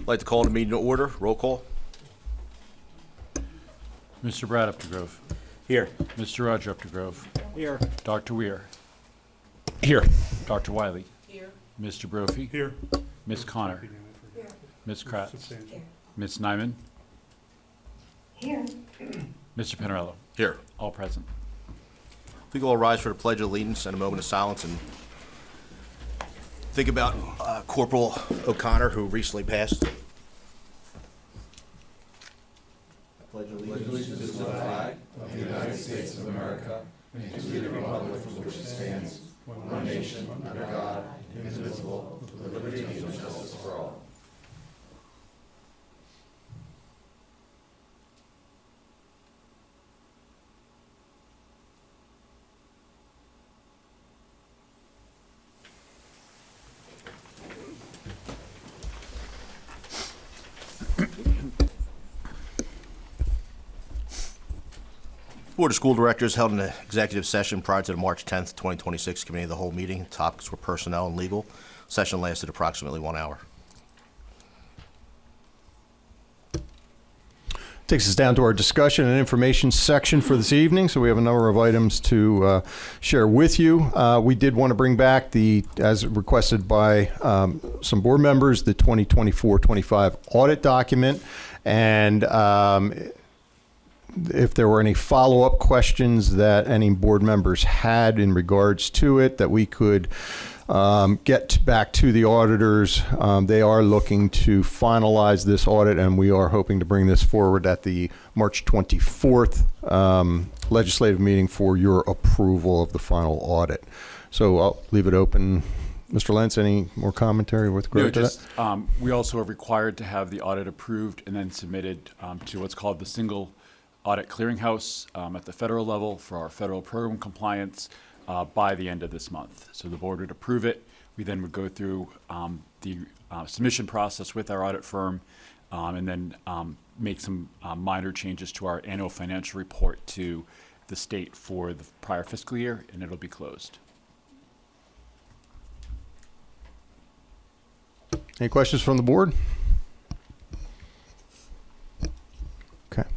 I'd like to call the meeting to order. Roll call. Mr. Brad Updegrove. Here. Mr. Roger Updegrove. Here. Dr. Weir. Here. Dr. Wiley. Here. Mr. Brophy. Here. Ms. Connor. Here. Ms. Kratz. Substantial. Ms. Nyman. Here. Mr. Pinarello. Here. All present. We can all rise for the Pledge of Allegiance and a moment of silence and think about Corporal O'Connor, who recently passed. Pledge allegiance to the flag of the United States of America and to the republic for which it stands, one nation, under God, indivisible, with liberty and justice for all. Board of School Directors held an executive session prior to the March 10th, 2026 Committee of the Whole meeting. Topics were personnel and legal. Session lasted approximately 1 hour. Takes us down to our discussion and information section for this evening. So we have a number of items to share with you. We did want to bring back as requested by some board members, the 2024-25 audit document. And if there were any follow-up questions that any board members had in regards to it, that we could get back to the auditors. They are looking to finalize this audit, and we are hoping to bring this forward at the March 24th legislative meeting for your approval of the final audit. So I'll leave it open. Mr. Lentz, any more commentary with regard to that? We also are required to have the audit approved and then submitted to what's called the Single Audit Clearinghouse at the federal level for our federal program compliance by the end of this month. So the board would approve it. We then would go through the submission process with our audit firm and then make some minor changes to our annual financial report to the state for the prior fiscal year, and it'll be closed. Any questions from the board? Okay.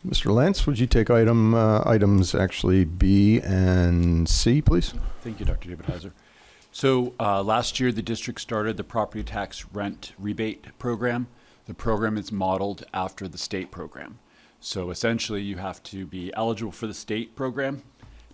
Mr. Lentz, would you take items actually B and C, please? Thank you, Dr. David Heiser. So last year, the district started the property tax rent rebate program. The program is modeled after the state program. So essentially, you have to be eligible for the state program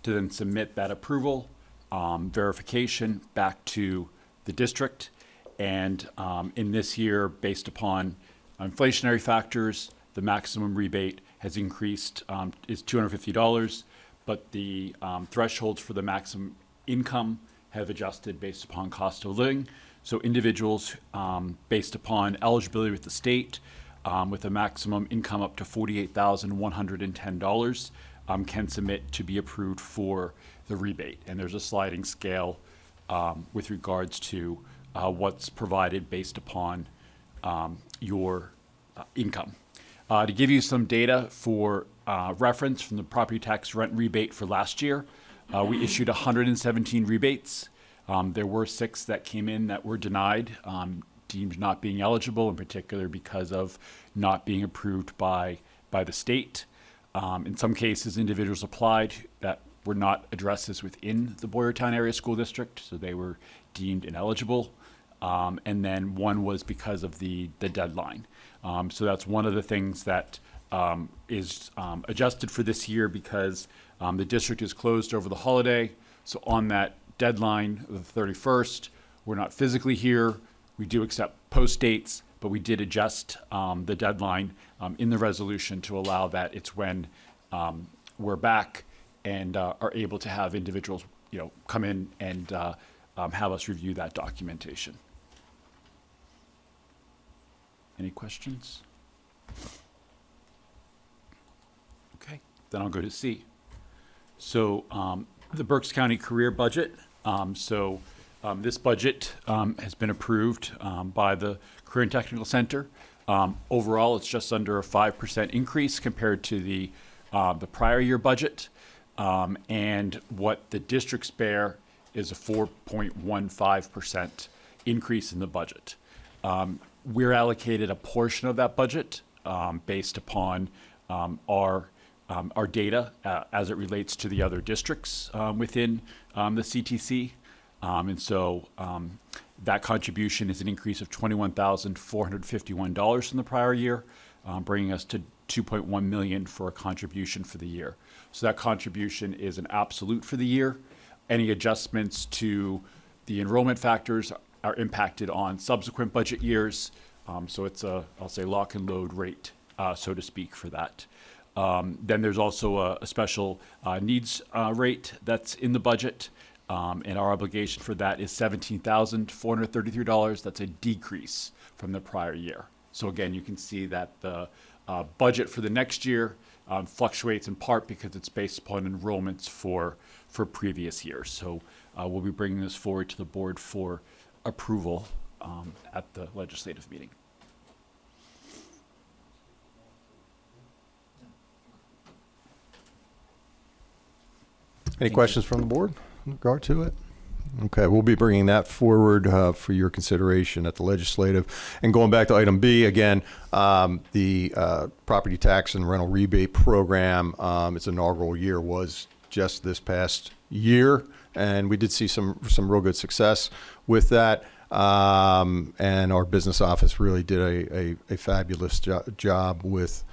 to then submit that approval, verification back to the district. And in this year, based upon inflationary factors, the maximum rebate has increased, is $250, but the thresholds for the maximum income have adjusted based upon cost of living. So individuals, based upon eligibility with the state, with a maximum income up to $48,110, can submit to be approved for the rebate. And there's a sliding scale with regards to what's provided based upon your income. To give you some data for reference from the property tax rent rebate for last year, we issued 117 rebates. There were 6 that came in that were denied, deemed not being eligible, in particular because of not being approved by the state. In some cases, individuals applied that were not addresses within the Boyertown area school district, so they were deemed ineligible. And then one was because of the deadline. So that's one of the things that is adjusted for this year because the district is closed over the holiday. So on that deadline of the 31st, we're not physically here. We do accept post dates, but we did adjust the deadline in the resolution to allow that it's when we're back and are able to have individuals, come in and have us review that documentation. Any questions? Okay, then I'll go to C. So the Berks County career budget. This budget has been approved by the Career and Technical Center. Overall, it's just under a 5% increase compared to the prior year budget. And what the districts bear is a 4.15% increase in the budget. we're allocated a portion of that budget based upon our data as it relates to the other districts within the CTC. And so that contribution is an increase of $21,451 from the prior year, bringing us to $2.1 million for a contribution for the year. So that contribution is an absolute for the year. Any adjustments to the enrollment factors are impacted on subsequent budget years. So it's a, I'll say, lock and load rate, so to speak, for that. Then there's also a special needs rate that's in the budget. And our obligation for that is $17,433. That's a decrease from the prior year. So again, you can see that the budget for the next year fluctuates in part because it's based upon enrollments for previous years. So we'll be bringing this forward to the board for approval at the legislative meeting. Any questions from the board in regard to it? Okay, we'll be bringing that forward for your consideration at the legislative. And going back to item B, again, the property tax and rental rebate program, its inaugural year was just this past year, and we did see some real good success with that. And our business office really did a fabulous job with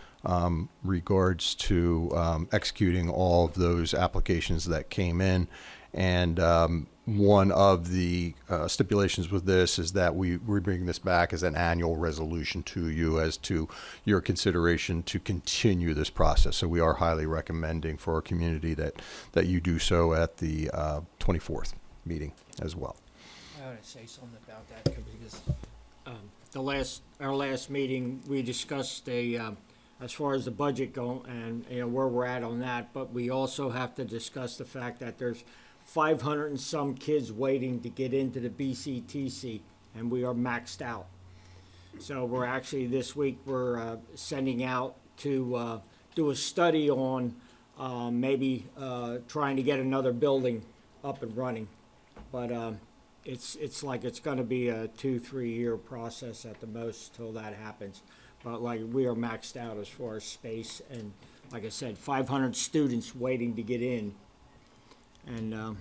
regards to executing all of those applications that came in. And one of the stipulations with this is that we bring this back as an annual resolution to you as to your consideration to continue this process. So we are highly recommending for our community that you do so at the 24th meeting as well. I want to say something about that because our last meeting we discussed as far as the budget go and where we're at on that, but we also have to discuss the fact that there's 500 and some kids waiting to get into the BCTC, and we are maxed out. So we're actually this week we're sending out to do a study on maybe trying to get another building up and running, but it's like it's going to be a 2-3 year process at the most till that happens. But like we are maxed out as far as space, and like I said, 500 students waiting to get in, and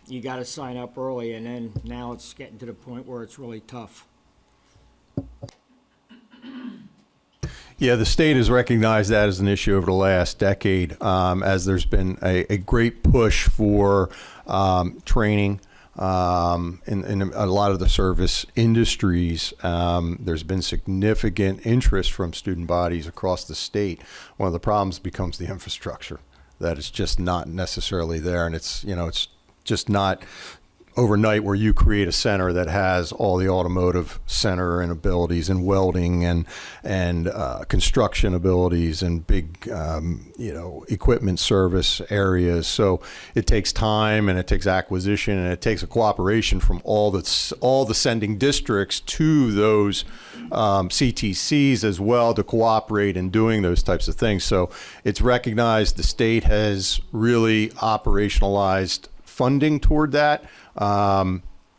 you got to sign up early, and then now it's getting to the point where it's really tough. Yeah, the state has recognized that as an issue over the last decade, as there's been a great push for training. In a lot of the service industries, there's been significant interest from student bodies across the state. One of the problems becomes the infrastructure, that is just not necessarily there, and it's just not overnight where you create a center that has all the automotive center and abilities and welding and construction abilities and big equipment service areas. So it takes time, and it takes acquisition, and it takes a cooperation from all the sending districts to those CTCs as well to cooperate in doing those types of things. So it's recognized. The state has really operationalized funding toward that.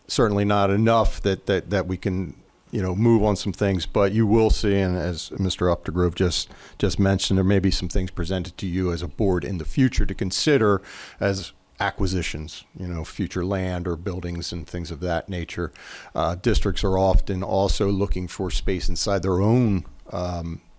Certainly not enough that we can, move on some things, but you will see, and as Mr. Updegrove just mentioned, there may be some things presented to you as a board in the future to consider as acquisitions, future land or buildings and things of that nature. Districts are often also looking for space inside their own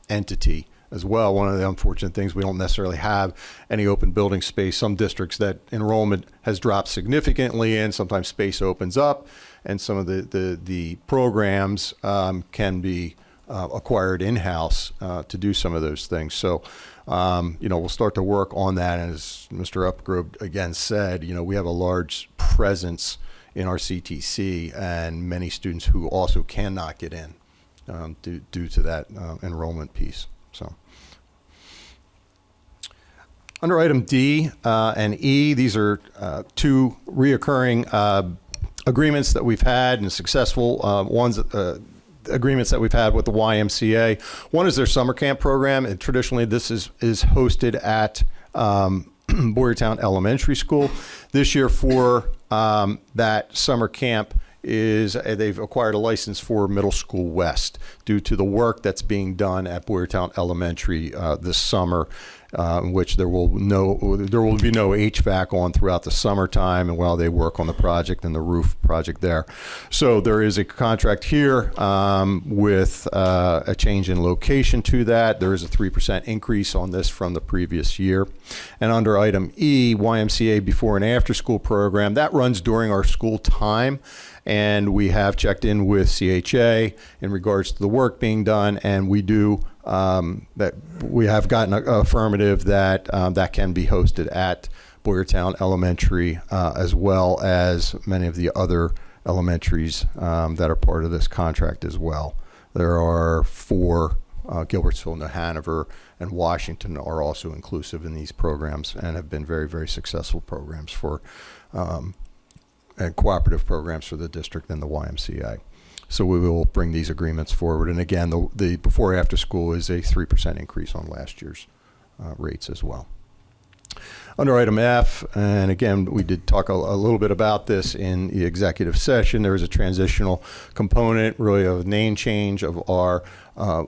entity as well. One of the unfortunate things, we don't necessarily have any open building space. Some districts that enrollment has dropped significantly in, sometimes space opens up, and some of the programs can be acquired in-house to do some of those things. So, we'll start to work on that. And as Mr. Upgrove again said, we have a large presence in our CTC and many students who also cannot get in due to that enrollment piece. So, under item D and E, these are two reoccurring agreements that we've had, and successful agreements that we've had with the YMCA. One is their summer camp program, and traditionally this is hosted at Boyertown Elementary School. This year for that summer camp, is they've acquired a license for Middle School West due to the work that's being done at Boyertown Elementary this summer, in which there will be no HVAC on throughout the summertime, and while they work on the project and the roof project there. So there is a contract here with a change in location to that. There is a 3% increase on this from the previous year. And under item E, YMCA before and after school program, that runs during our school time. And we have checked in with CHA in regards to the work being done, and we do that we have gotten an affirmative that that can be hosted at Boyertown Elementary, as well as many of the other elementaries that are part of this contract as well. There are 4, Gilbertsville, New Hanover, and Washington are also inclusive in these programs and have been very, very successful programs for and cooperative programs for the district and the YMCA. So we will bring these agreements forward. And again, the before after school is a 3% increase on last year's rates as well. Under item F, and again, we did talk a little bit about this in the executive session. There is a transitional component, really a name change of our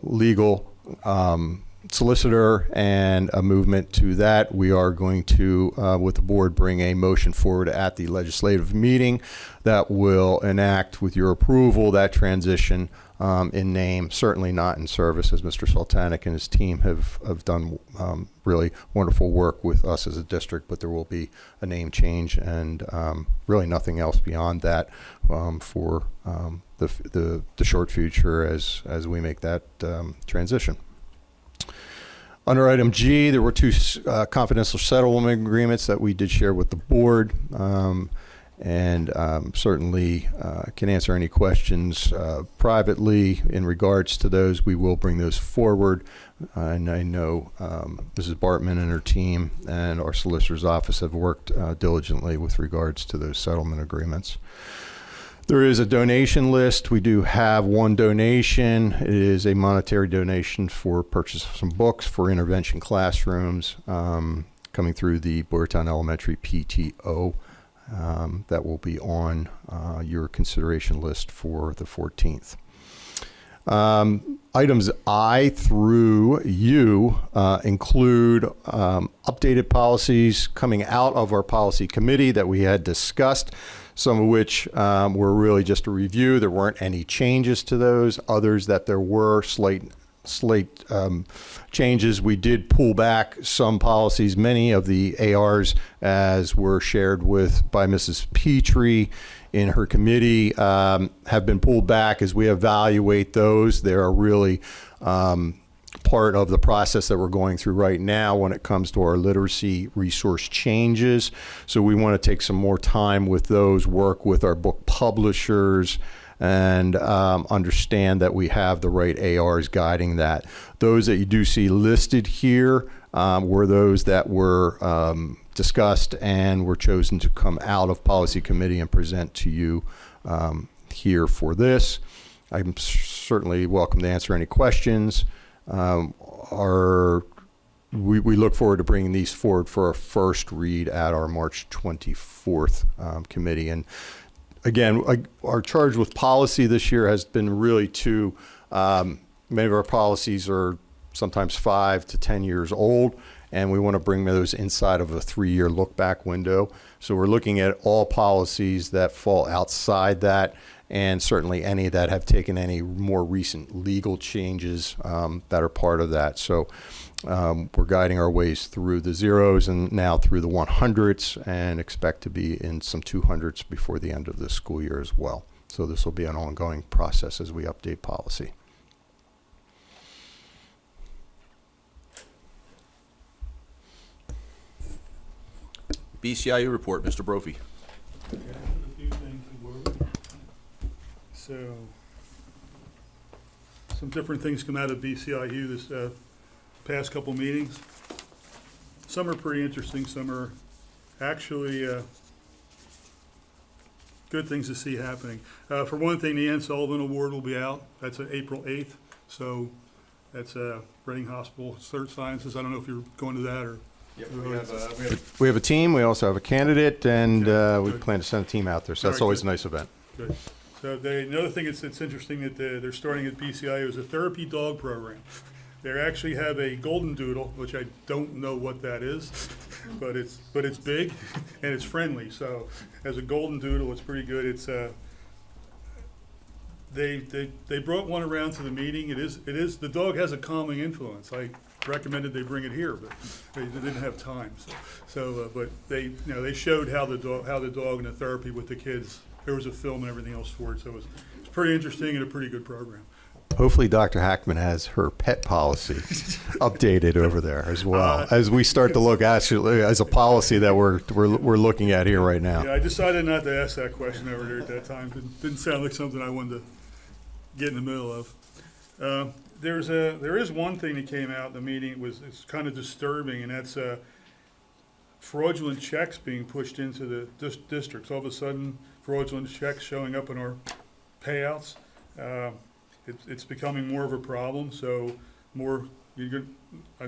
legal solicitor and a movement to that. We are going to, with the board, bring a motion forward at the legislative meeting that will enact, with your approval, that transition in name, certainly not in service, as Mr. Sultanic and his team have done really wonderful work with us as a district, but there will be a name change and really nothing else beyond that for the short future as we make that transition. Under item G, there were 2 confidential settlement agreements that we did share with the board, and certainly can answer any questions privately in regards to those. We will bring those forward, and I know Mrs. Bartman and her team and our solicitor's office have worked diligently with regards to those settlement agreements. There is a donation list. We do have one donation. It is a monetary donation for purchase of some books for intervention classrooms coming through the Boyertown Elementary PTO. That will be on your consideration list for the 14th. Items I through U include updated policies coming out of our policy committee that we had discussed, some of which were really just a review. There weren't any changes to those. Others that there were slight changes. We did pull back some policies. Many of the ARs, as were shared with by Mrs. Petrie in her committee, have been pulled back as we evaluate those. They are really part of the process that we're going through right now when it comes to our literacy resource changes. So we want to take some more time with those, work with our book publishers, and understand that we have the right ARs guiding that. Those that you do see listed here were those that were discussed and were chosen to come out of policy committee and present to you here for this. I'm certainly welcome to answer any questions. We look forward to bringing these forward for our first read at our March 24th committee. And again, our charge with policy this year has been really to, many of our policies are sometimes 5 to 10 years old, and we want to bring those inside of a 3-year look back window. So we're looking at all policies that fall outside that, and certainly any that have taken any more recent legal changes that are part of that. So we're guiding our ways through the zeros and now through the 100s, and expect to be in some 200s before the end of the school year as well. So this will be an ongoing process as we update policy. BCIU report, Mr. Brophy. Okay, a few things to go over. So, some different things come out of BCIU this past couple meetings. Some are pretty interesting, some are actually good things to see happening. For one thing, the Ann Sullivan Award will be out. That's April 8th, so that's Reading Hospital Search Sciences. I don't know if you're going to that or... Yep, We have a team. We also have a candidate, and we good. plan to send a team out there. So that's Very always good. a nice event. Good. So another thing it's interesting that they're starting at BCI is a therapy dog program. They actually have a golden doodle, which I don't know what that is, but it's big and it's friendly. So as a golden doodle, it's pretty good. It's they brought one around to the meeting. It is the dog has a calming influence. I recommended they bring it here, but they didn't have time. But they showed how the dog and the therapy with the kids. There was a film and everything else for it, so it's pretty interesting and a pretty good program. Hopefully, Dr. Hackman has her pet policy updated over there as well, as we start to look actually as a policy that we're looking at here right now. Yeah, I decided not to ask that question over there at that time. Didn't sound like something I wanted to get in the middle of. There is one thing that came out in the meeting. It's kind of disturbing, and that's fraudulent checks being pushed into the districts. All of a sudden, fraudulent checks showing up in our payouts. It's becoming more of a problem. So I'm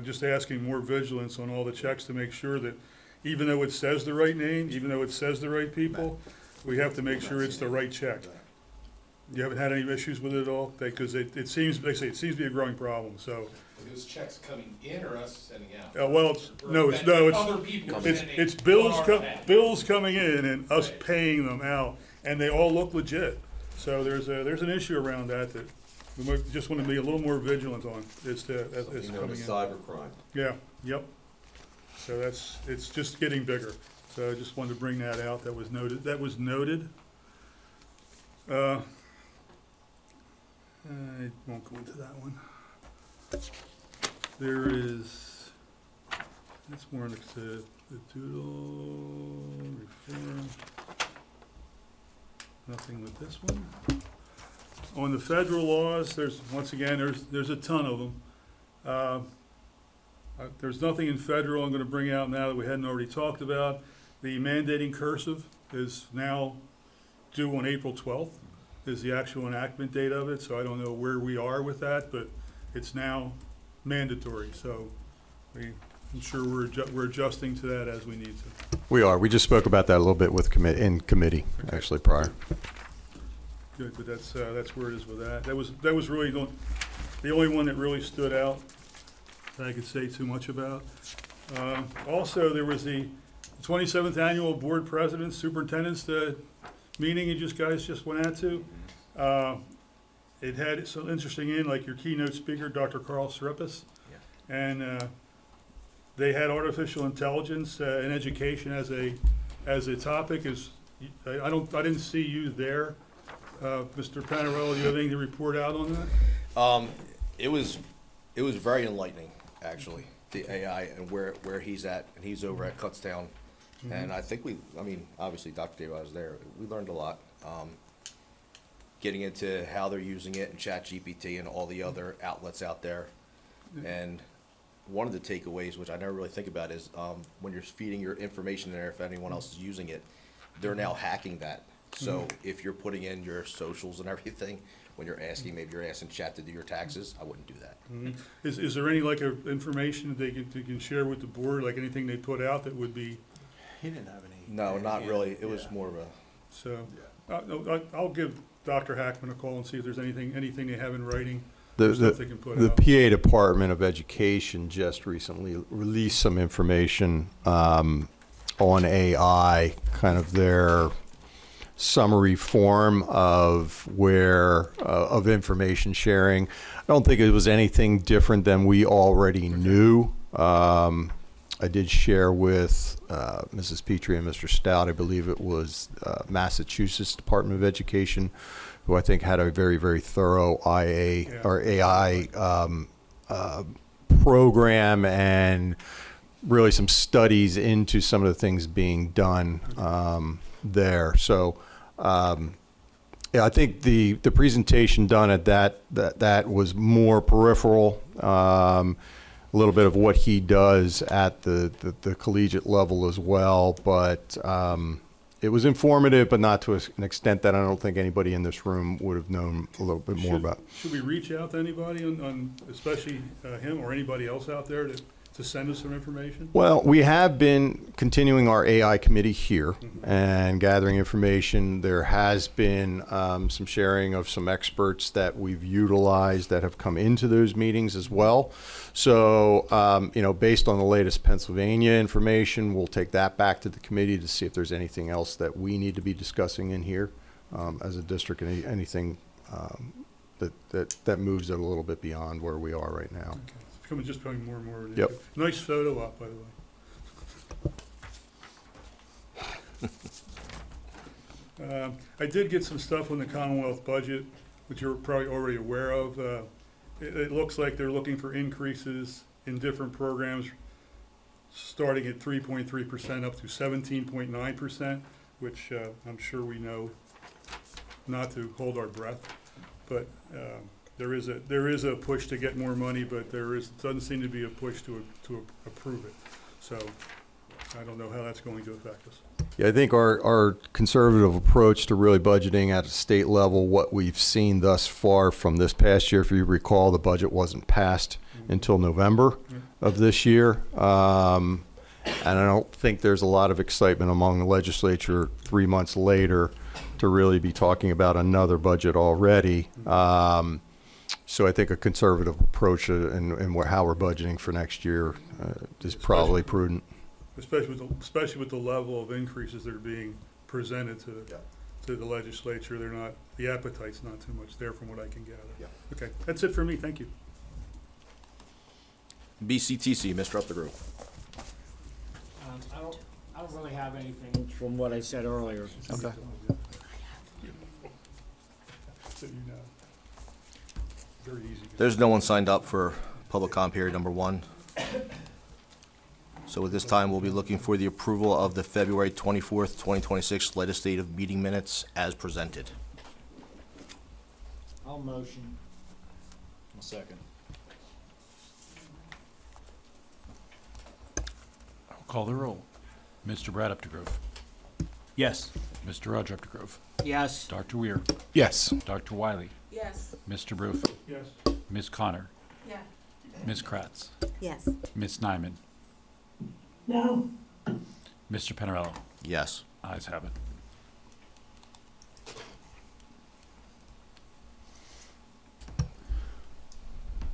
just asking more vigilance on all the checks to make sure that even though it says the right name, even though it says the right people, we have to make sure it's the right check. You haven't had any issues with it at all? Because it seems to be a growing problem, so. Are those checks coming in or us sending out? Well, Other people sending it's on our behalf. bills coming in and us paying them out, and they all look legit. So there's an issue around that we might just want to be a little more vigilant on as coming in. Cybercrime. Yeah, yep. So it's just getting bigger. So I just wanted to bring that out. That was noted. I won't go into that one. There is, that's more like the doodle reform. Nothing with this one. On the federal laws, there's a ton of them. There's nothing in federal I'm going to bring out now that we hadn't already talked about. The mandating cursive is now due on April 12th, is the actual enactment date of it. So I don't know where we are with that, but it's now mandatory. So I'm sure we're adjusting to that as we need to. We are. We just spoke about that a little bit with in committee, actually, prior. Good, but that's where it is with that. That was really the only one that really stood out that I could say too much about. Also, there was the 27th annual board presidents, superintendents meeting you guys just went out to. It had some interesting like your keynote speaker, Dr. Carl Serapis, and they had artificial intelligence in education as a topic. I didn't see you there. Mr. Panarello, do you have anything to report out on that? It was very enlightening, actually, the AI and where he's at, and he's over at Kutztown. Mm-hmm. And I think obviously Dr. Dave, I was there. We learned a lot, getting into how they're using it in ChatGPT and all the other outlets out there. Mm-hmm. And one of the takeaways, which I never really think about, is when you're feeding your information there, if anyone else is using it, they're now hacking that. So if you're putting in your socials and everything, when you're maybe you're asking Chat to do your taxes, I wouldn't do that. Mm-hmm. Is there any information that they can share with the board, like anything they put out that would be? He didn't have any. No, not really. It was more of a. So I'll give Dr. Hackman a call and see if there's anything they have in writing. Stuff they can put The out. PA Department of Education just recently released some information on AI, kind of their summary form of of information sharing. I don't think it was anything different than we already knew. I did share with Mrs. Petrie and Mr. Stout, I believe it was Massachusetts Department of Education, who I think had a very, very thorough AI program and really some studies into some of the things being done there. So I think the presentation done at that was more peripheral, a little bit of what he does at the collegiate level as well, but it was informative, but not to an extent that I don't think anybody in this room would have known a little bit more about. Should we reach out to anybody on especially him or anybody else out there to to send us some information? Well, we have been continuing our AI committee here and gathering information. There has been some sharing of some experts that we've utilized that have come into those meetings as well. So, based on the latest Pennsylvania information, we'll take that back to the committee to see if there's anything else that we need to be discussing in here as a district, anything that moves it a little bit beyond where we are right now. Okay. It's just becoming more and more Yep. ridiculous. Nice photo op, by the way. I did get some stuff on the Commonwealth budget, which you're probably already aware of. It looks like they're looking for increases in different programs, starting at 3.3% up to 17.9%, which I'm sure we know not to hold our breath. But there is a push to get more money, but doesn't seem to be a push to approve it. So I don't know how that's going to affect us. Yeah, I think our conservative approach to really budgeting at a state level, what we've seen thus far from this past year, if you recall, the budget wasn't passed until November of this year. And I don't think there's a lot of excitement among the legislature 3 months later to really be talking about another budget already. So I think a conservative approach in how we're budgeting for next year is probably prudent. Especially with the level of increases that are being presented to the legislature. The appetite's not too much there from what I can gather. Yeah. Okay, that's it for me. Thank you. BCTC, Mr. Updegrove. I don't really have anything from what I said earlier. Okay. So you know. Very easy. There's no one signed up for public comment period number 1. So at this time, we'll be looking for the approval of the February 24th, 2026 legislative meeting minutes as presented. I'll motion. I'll second. I'll call the roll. Mr. Brad Updegrove. Yes. Mr. Roger Updegrove. Yes. Dr. Weir. Yes. Dr. Wiley. Yes. Mr. Brophy. Yes. Ms. Connor. Yeah. Ms. Kratz. Yes. Ms. Nyman. No. Mr. Penarello. Yes. Ayes have it.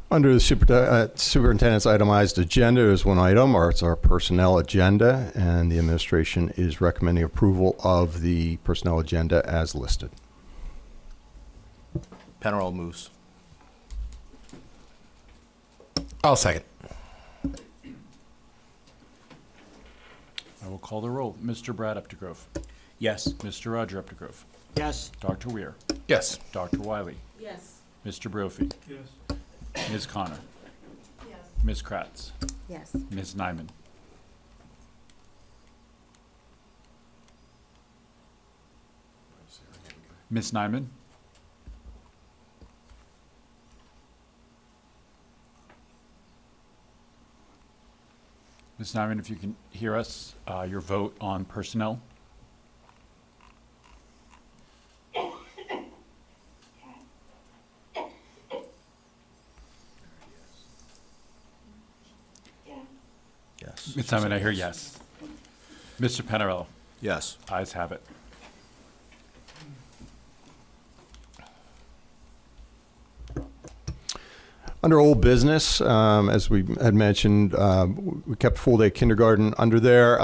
Under the superintendent's itemized agenda is one item, or it's our personnel agenda, and the administration is recommending approval of the personnel agenda as listed. Penarello moves. I'll second. I will call the roll. Mr. Brad Updegrove. Yes. Mr. Roger Updegrove. Yes. Dr. Weir. Yes. Dr. Wiley. Yes. Mr. Brophy. Yes. Ms. Connor. Yes. Ms. Kratz. Yes. Ms. Nyman. Ms. Nyman. Ms. Nyman, if you can hear us, your vote on personnel. Yes. Ms. Nyman, I hear yes. Mr. Penarello. Yes. Ayes have it. Under old business, as we had mentioned, we kept full-day kindergarten under there.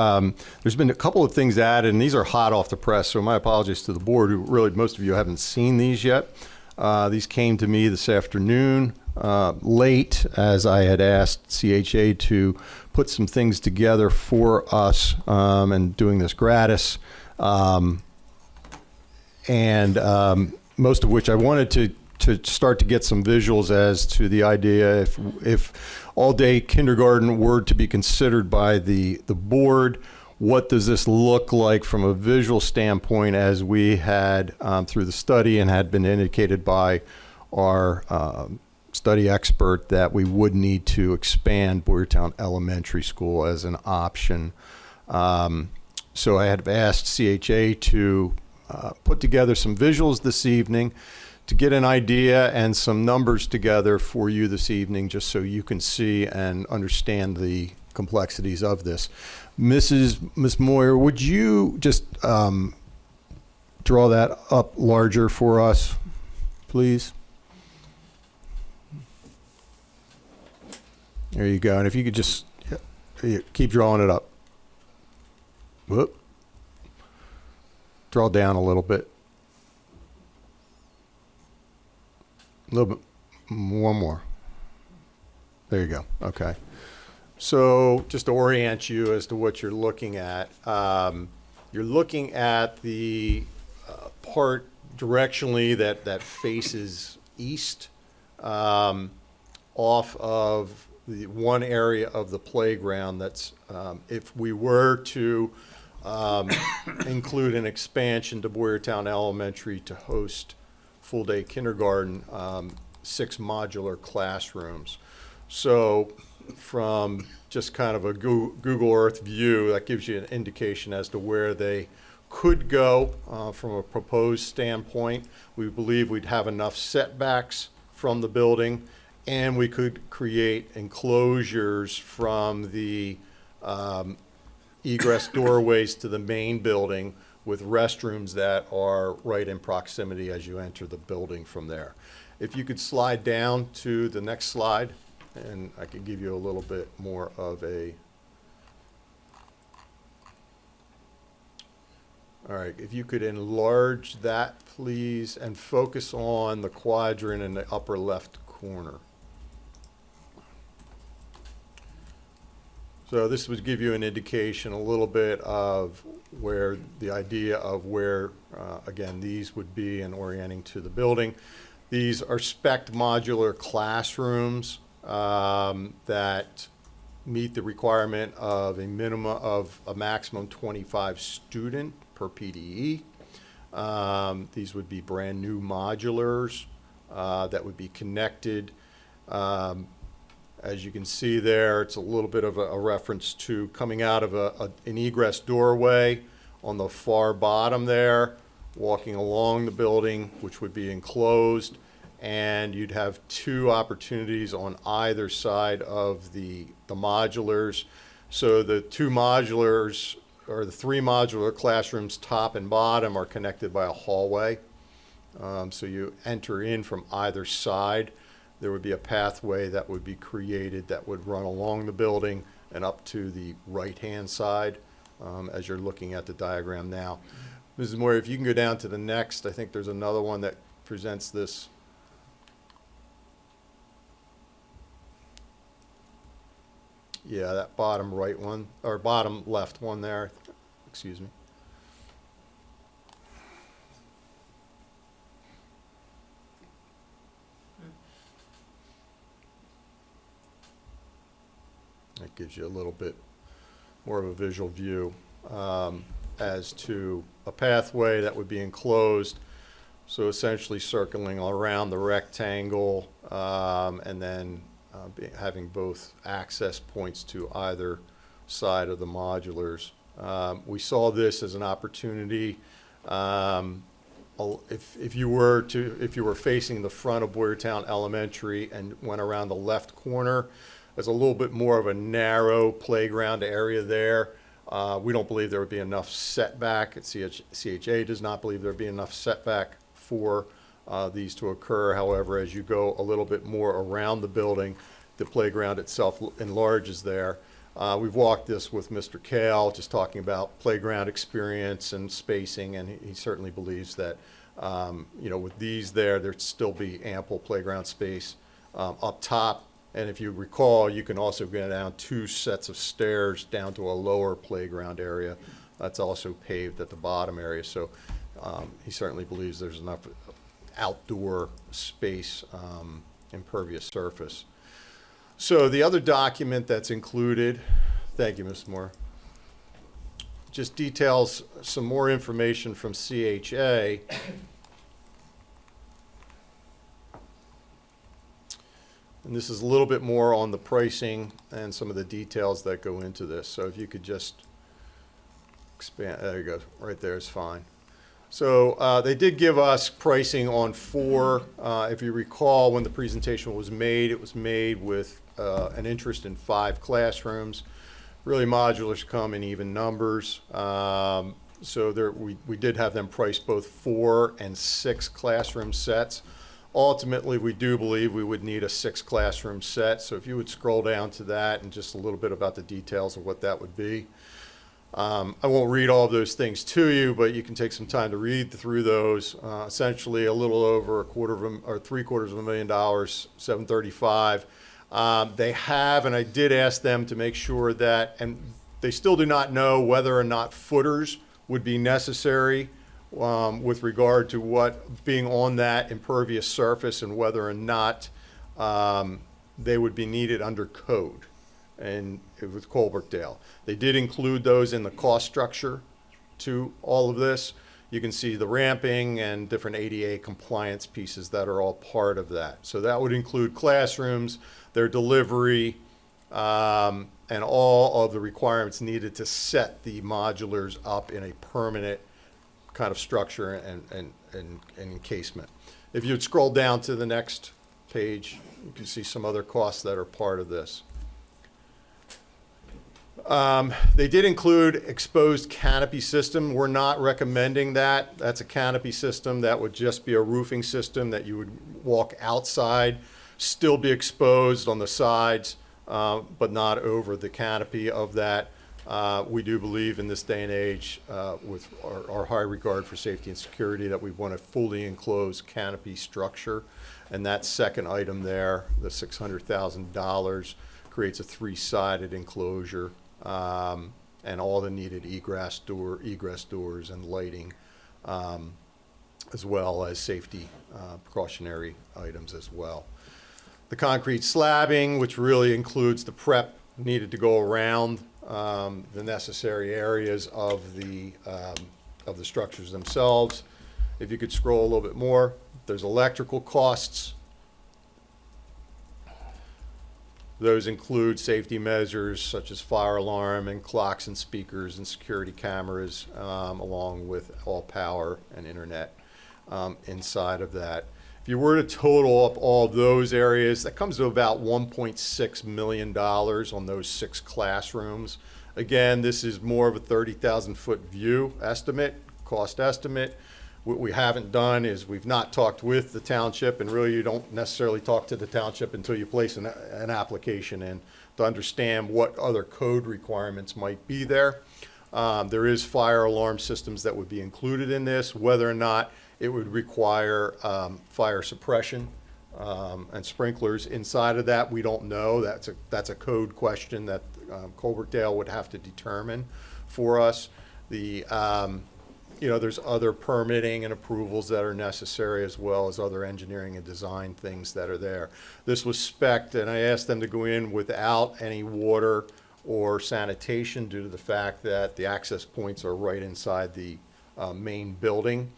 There's been a couple of things added, and these are hot off the press, so my apologies to the board, who really, most of you haven't seen these yet. These came to me this afternoon, late, as I had asked CHA to put some things together for us, and doing this gratis. Most of which I wanted to start to get some visuals as to the idea if all-day kindergarten were to be considered by the board, what does this look like from a visual standpoint, as we had through the study and had been indicated by our study expert that we would need to expand Boyertown Elementary School as an option. So I had asked CHA to put together some visuals this evening to get an idea and some numbers together for you this evening, just so you can see and understand the complexities of this. Ms. Moyer, would you just draw that up larger for us, please? There you go. And if you could just keep drawing it up. Whoop. Draw down a little bit. A little bit. One more. There you go. Okay. So just to orient you as to what you're looking at, you're looking at the part directionally that faces east, off of the one area of the playground that's, if we were to include an expansion to Boyertown Elementary to host full-day kindergarten, 6 modular classrooms. So from just kind of a Google Earth view, that gives you an indication as to where they could go from a proposed standpoint. We believe we'd have enough setbacks from the building, and we could create enclosures from the egress doorways to the main building with restrooms that are right in proximity as you enter the building from there. If you could slide down to the next slide, and I can give you a little bit more of a, all right, if you could enlarge that, please, and focus on the quadrant in the upper left corner. So this would give you an indication a little bit of where the idea of where, again, these would be and orienting to the building. These are spec modular classrooms that meet the requirement of a maximum 25 student per PDE. These would be brand new modulars that would be connected. As you can see there, it's a little bit of a reference to coming out of an egress doorway on the far bottom there, walking along the building, which would be enclosed, and you'd have 2 opportunities on either side of the modulars. So the 2 modulars, or the 3 modular classrooms, top and bottom, are connected by a hallway. So you enter in from either side. There would be a pathway that would be created that would run along the building and up to the right-hand side, as you're looking at the diagram now. Mrs. Moyer, if you can go down to the next, I think there's another one that presents this. Yeah, that bottom right one, or bottom left one there, excuse me. That gives you a little bit more of a visual view as to a pathway that would be enclosed. So essentially circling around the rectangle and then having both access points to either side of the modulars. We saw this as an opportunity. If you were facing the front of Boyertown Elementary and went around the left corner, there's a little bit more of a narrow playground area there. We don't believe there would be enough setback. CHA does not believe there would be enough setback for these to occur. However, as you go a little bit more around the building, the playground itself enlarges there. We've walked this with Mr. Kale, just talking about playground experience and spacing, and he certainly believes that, with these there'd still be ample playground space up top. And if you recall, you can also go down 2 sets of stairs down to a lower playground area. That's also paved at the bottom area. So he certainly believes there's enough outdoor space, impervious surface. So the other document that's included, thank you, Ms. Moore, just details some more information from CHA. And this is a little bit more on the pricing and some of the details that go into this. So if you could just expand, there you go, right there is fine. So they did give us pricing on 4. If you recall, when the presentation was made, it was made with an interest in 5 classrooms. Really, modulars come in even numbers. So there, we did have them priced both 4 and 6 classroom sets. Ultimately, we do believe we would need a 6 classroom set. So if you would scroll down to that and just a little bit about the details of what that would be. I won't read all of those things to you, but you can take some time to read through those. Essentially, a little over $735,000, $735,000. They have, and I did ask them to make sure that, and they still do not know whether or not footers would be necessary with regard to what being on that impervious surface and whether or not they would be needed under code and with Colbertdale. They did include those in the cost structure to all of this. You can see the ramping and different ADA compliance pieces that are all part of that. So that would include classrooms, their delivery, and all of the requirements needed to set the modulars up in a permanent kind of structure and encasement. If you'd scroll down to the next page, you can see some other costs that are part of this. They did include exposed canopy system. We're not recommending that. That's a canopy system that would just be a roofing system that you would walk outside, still be exposed on the sides, but not over the canopy of that. We do believe in this day and age, with our high regard for safety and security, that we want a fully enclosed canopy structure. And that second item there, the $600,000, creates a 3-sided enclosure, and all the needed egress doors and lighting, as well as safety precautionary items as well. The concrete slabbing, which really includes the prep needed to go around the necessary areas of the structures themselves. If you could scroll a little bit more, there's electrical costs. Those include safety measures such as fire alarm and clocks and speakers and security cameras, along with all power and internet inside of that. If you were to total up all those areas, that comes to about $1.6 million on those 6 classrooms. Again, this is more of a 30,000 foot view estimate, cost estimate. What we haven't done is we've not talked with the township, and really you don't necessarily talk to the township until you place an application in to understand what other code requirements might be there. There is fire alarm systems that would be included in this. Whether or not it would require fire suppression and sprinklers inside of that, we don't know. That's a code question that Colbertdale would have to determine for us. There's other permitting and approvals that are necessary, as well as other engineering and design things that are there. This was spec'd, and I asked them to go in without any water or sanitation due to the fact that the access points are right inside the main building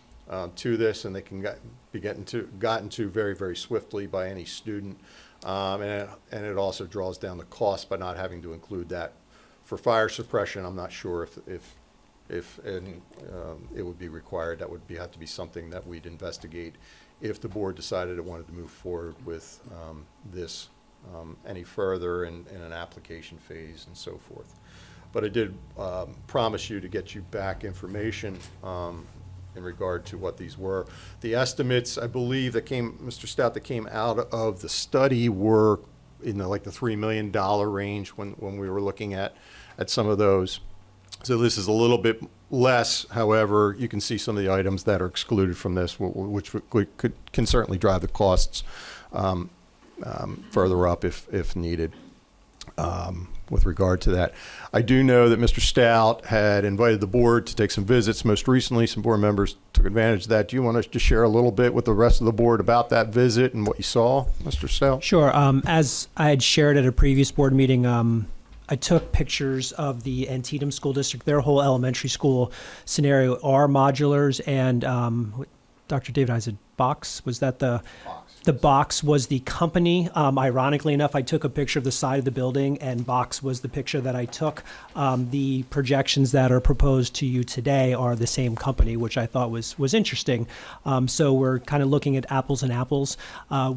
to this, and they can be gotten to very, very swiftly by any student. And it also draws down the cost by not having to include that. For fire suppression, I'm not sure if it would be required. That would have to be something that we'd investigate if the board decided it wanted to move forward with this any further in an application phase and so forth. But I did promise you to get you back information in regard to what these were. The estimates, I believe, Mr. Stout, that came out of the study were in the $3 million range when we were looking at some of those. So this is a little bit less. However, you can see some of the items that are excluded from this, which can certainly drive the costs further up if needed with regard to that. I do know that Mr. Stout had invited the board to take some visits. Most recently, some board members took advantage of that. Do you want us to share a little bit with the rest of the board about that visit and what you saw, Mr. Stout? Sure. As I had shared at a previous board meeting, I took pictures of the Antietam School District. Their whole elementary school scenario are modulars, and Dr. David, I said box. Was that the box was the company? Ironically enough, I took a picture of the side of the building, and box was the picture that I took. The projections that are proposed to you today are the same company, which I thought was interesting. So we're kind of looking at apples and apples.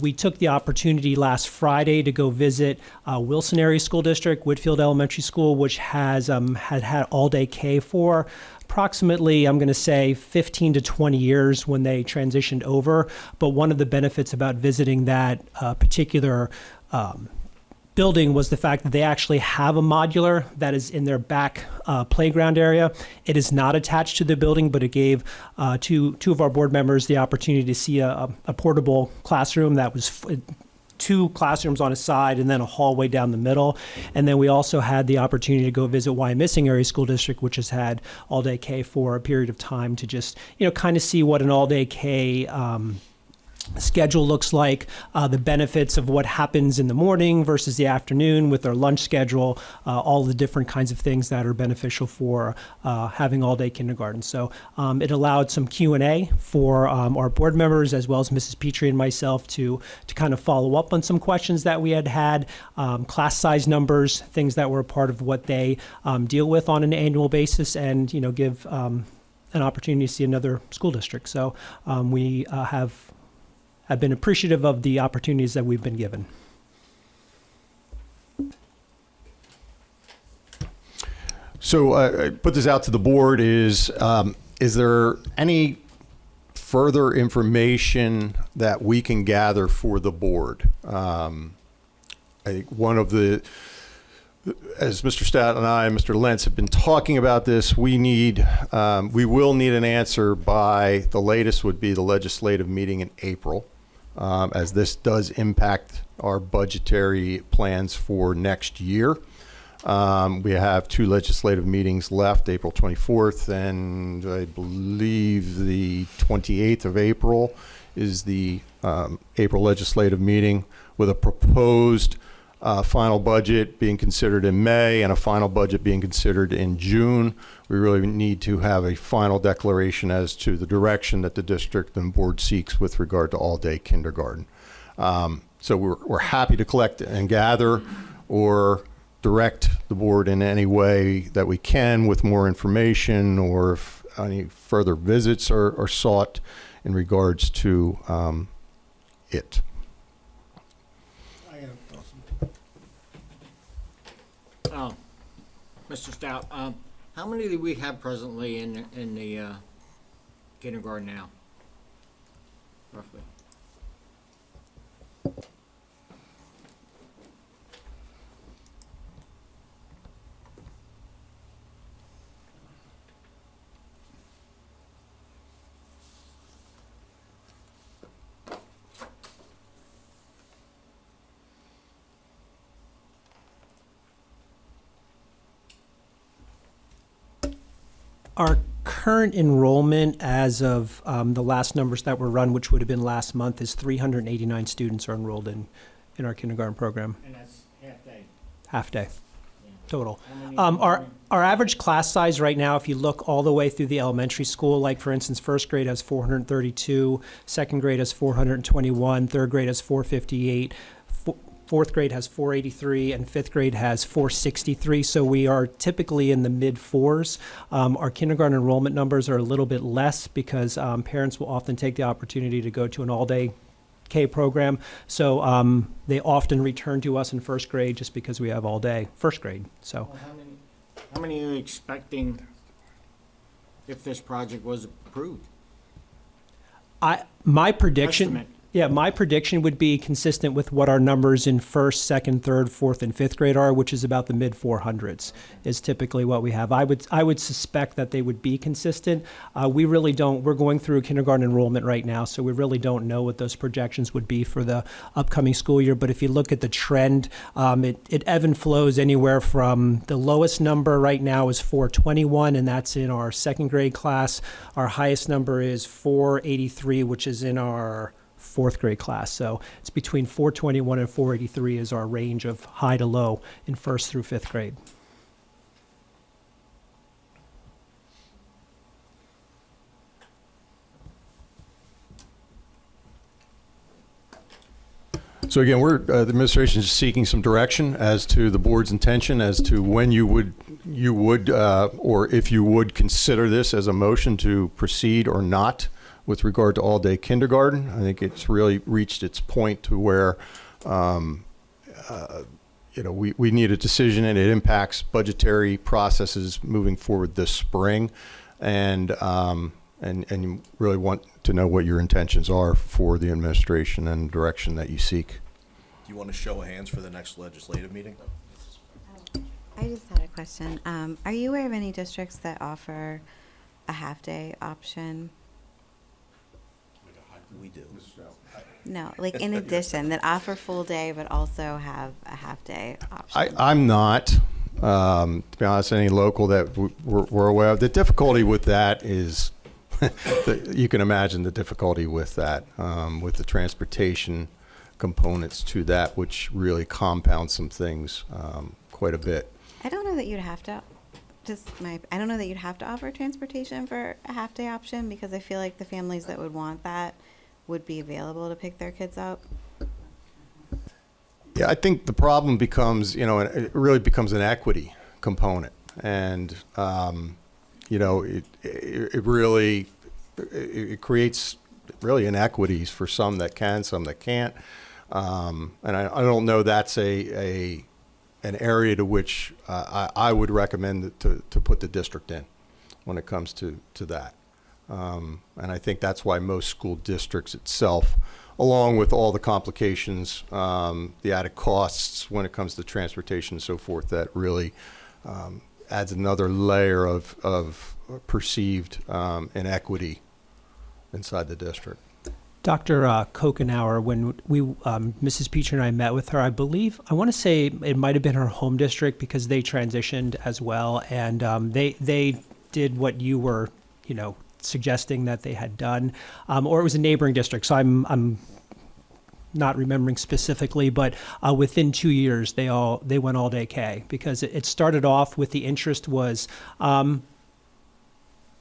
We took the opportunity last Friday to go visit Wilson Area School District, Whitfield Elementary School, which has had all-day K for approximately, I'm going to say, 15 to 20 years when they transitioned over. But one of the benefits about visiting that particular building was the fact that they actually have a modular that is in their back playground area. It is not attached to the building, but it gave two of our board members the opportunity to see a portable classroom that was two classrooms on a side and then a hallway down the middle. And then we also had the opportunity to go visit Wyomissing Area School District, which has had all-day K for a period of time, to just, kind of see what an all-day K schedule looks like, the benefits of what happens in the morning versus the afternoon with their lunch schedule, all the different kinds of things that are beneficial for having all-day kindergarten. So it allowed some Q&A for our board members, as well as Mrs. Petrie and myself, to kind of follow up on some questions that we had, class size numbers, things that were a part of what they deal with on an annual basis, and give an opportunity to see another school district. So we have been appreciative of the opportunities that we've been given. So I put this out to the board. Is there any further information that we can gather for the board? I think one of the, as Mr. Stout and I, Mr. Lentz, have been talking about this, we will need an answer by, the latest would be the legislative meeting in April, as this does impact our budgetary plans for next year. We have two legislative meetings left, April 24th, and I believe the 28th of April is the April legislative meeting, with a proposed final budget being considered in May and a final budget being considered in June. We really need to have a final declaration as to the direction that the district and board seeks with regard to all-day kindergarten. So we're happy to collect and gather or direct the board in any way that we can with more information, or if any further visits are sought in regards to it. Mr. Stout, how many do we have presently in the kindergarten now, roughly? Our current enrollment as of the last numbers that were run, which would have been last month, is 389 students are enrolled in our kindergarten program. And that's half day. Half day total. How many- Our average class size right now, if you look all the way through the elementary school, like for instance, first grade has 432, second grade has 421, third grade has 458, fourth grade has 483, and fifth grade has 463. So we are typically in the mid fours. Our kindergarten enrollment numbers are a little bit less because parents will often take the opportunity to go to an all-day K program. So they often return to us in first grade just because we have all day first grade. So Well, how many are you expecting if this project was approved? my prediction. Estimate. Yeah, my prediction would be consistent with what our numbers in first, second, third, fourth, and fifth grade are, which is about the mid 400s, is typically what we have. I would suspect that they would be consistent. We really don't. We're going through kindergarten enrollment right now, so we really don't know what those projections would be for the upcoming school year. But if you look at the trend, it ebb and flows anywhere from the lowest number right now is 421, and that's in our second grade class. Our highest number is 483, which is in our fourth grade class. So it's between 421 and 483 is our range of high to low in first through fifth grade. So again, the administration is seeking some direction as to the board's intention as to when you would, or if you would consider this as a motion to proceed or not with regard to all-day kindergarten. I think it's really reached its point to where, we need a decision, and it impacts budgetary processes moving forward this spring. And you really want to know what your intentions are for the administration and direction that you seek. Do you want to show of hands for the next legislative meeting? I just had a question. Are you aware of any districts that offer a half-day option? We do. No, like in addition, that offer full day but also have a half-day option? I'm not, to be honest, any local that we're aware of. The difficulty with that is, you can imagine the difficulty with that, with the transportation components to that, which really compounds some things quite a bit. I don't know that you'd have to, I don't know that you'd have to offer transportation for a half-day option, because I feel like the families that would want that would be available to pick their kids up. Yeah, I think the problem becomes, it really becomes an equity component. And, it really, it creates really inequities for some that can, some that can't. And I don't know that's an area to which I would recommend to put the district in when it comes to that. And I think that's why most school districts itself, along with all the complications, the added costs when it comes to transportation and so forth, that really adds another layer of perceived inequity inside the district. Dr. Kokenauer, when Mrs. Peacher and I met with her, I want to say it might have been her home district, because they transitioned as well, and they did what you were, suggesting that they had done, or it was a neighboring district. So I'm not remembering specifically, but within 2 years they went all day K, because it started off with the interest was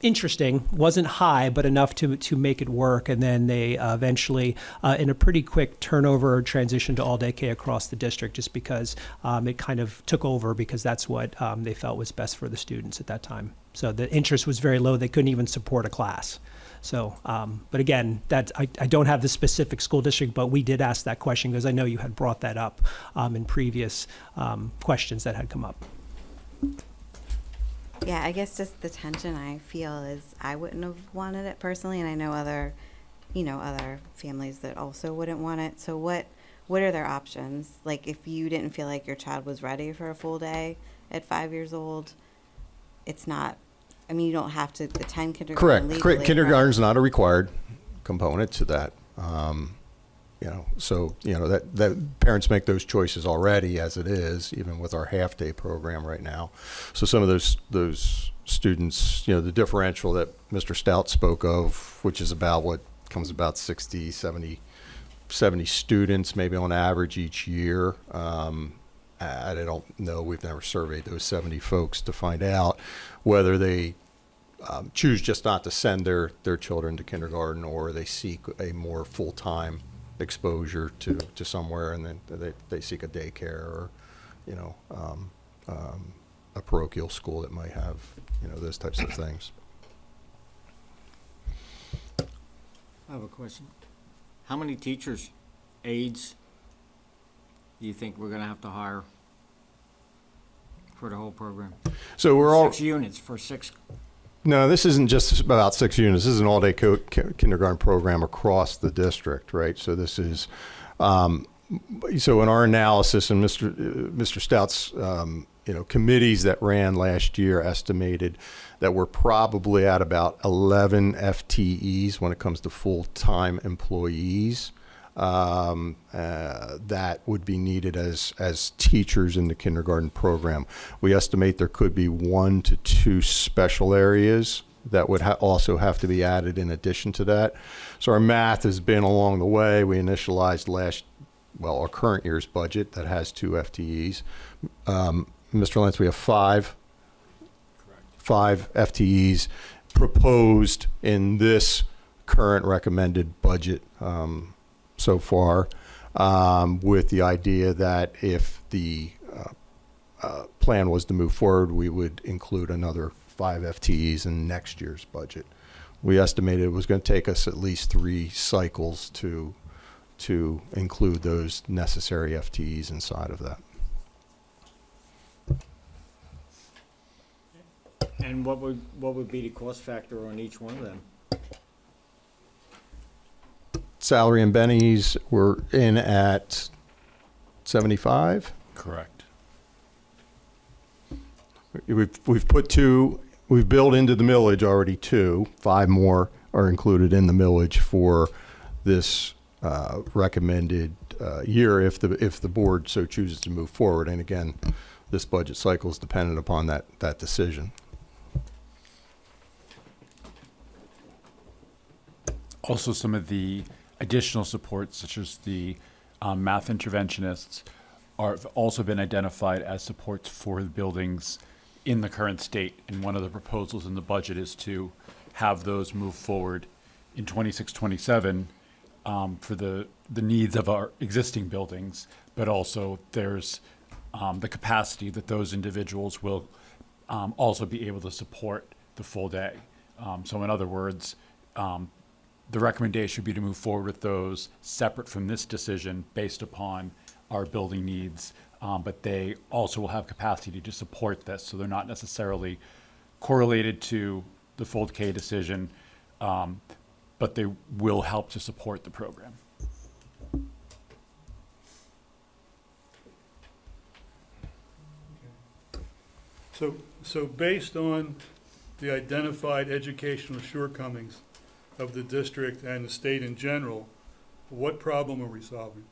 interesting, wasn't high, but enough to make it work. And then they eventually, in a pretty quick turnover, transitioned to all day K across the district, just because it kind of took over, because that's what they felt was best for the students at that time. So the interest was very low. They couldn't even support a class. So, but again, I don't have the specific school district, but we did ask that question, because I know you had brought that up in previous questions that had come up. Yeah, I guess just the tension I feel is I wouldn't have wanted it personally, and I know other families that also wouldn't want it. So what are their options? Like, if you didn't feel like your child was ready for a full day at 5 years old, it's not, you don't have to attend kindergarten legally. Correct. Kindergarten's not a required component to that. That parents make those choices already as it is, even with our half-day program right now. So some of those students, the differential that Mr. Stout spoke of, which is about 60, 70 students maybe on average each year. I don't know, we've never surveyed those 70 folks to find out whether they choose just not to send their children to kindergarten, or they seek a more full-time exposure to somewhere, and then they seek a daycare or a parochial school that might have those types of things. I have a question. How many teachers, aides, do you think we're going to have to hire for the whole program? So we're all 6 units for 6. No, this isn't just about 6 units. This is an all-day kindergarten program across the district, right? So this is, so in our analysis, and Mr. Stout's, committees that ran last year estimated that we're probably at about 11 FTEs when it comes to full-time employees that would be needed as teachers in the kindergarten program. We estimate there could be 1 to 2 special areas that would also have to be added in addition to that. So our math has been along the way. We initialized our current year's budget that has 2 FTEs. Mr. Lentz, we have 5 FTEs proposed in this current recommended budget so far. with the idea that if the plan was to move forward, we would include another 5 FTEs in next year's budget. We estimated it was going to take us at least 3 cycles to include those necessary FTEs inside of that. And what would be the cost factor on each one of them? Salary and bennies were in at 75. Correct. We've put 2. We've built into the millage already 2. 5 more are included in the millage for this recommended year if the board so chooses to move forward. And again, this budget cycle is dependent upon that decision. Also, some of the additional supports, such as the math interventionists, have also been identified as supports for the buildings in the current state. And one of the proposals in the budget is to have those move forward in 26-27 for the needs of our existing buildings, but also there's the capacity that those individuals will also be able to support the full day. So in other words, the recommendation would be to move forward with those separate from this decision based upon our building needs, but they also will have capacity to support this, so they're not necessarily correlated to the full K decision, but they will help to support the program. So based on the identified educational shortcomings of the district and the state in general, what problem are we solving?